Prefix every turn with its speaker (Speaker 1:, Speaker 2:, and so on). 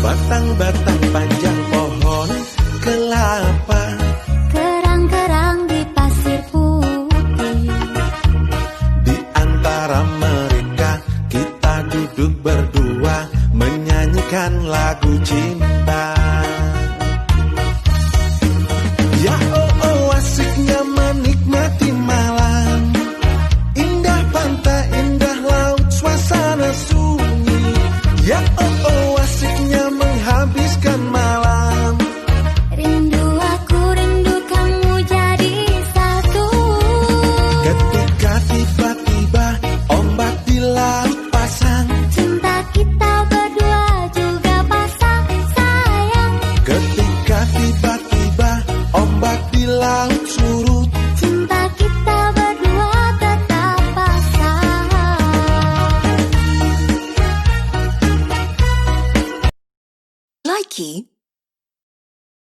Speaker 1: batang-batang panjang pohon kelapa,
Speaker 2: kerang-kerang di pasir putih.
Speaker 1: di antara mereka kita duduk berdua menyanyikan lagu cinta. Ya oh oh, asiknya menikmati malam, indah pantai, indah laut, suasana sunyi. Ya oh oh, asiknya menghabiskan malam.
Speaker 2: Rindu aku, rindu kamu jadi satu.
Speaker 1: Ketika tiba-tiba ombak di laut pasang,
Speaker 2: Cinta kita berdua juga pasang sayang.
Speaker 1: ketika tiba-tiba ombak di laut surut,
Speaker 2: Cinta kita berdua tetap pasang.
Speaker 3: Likey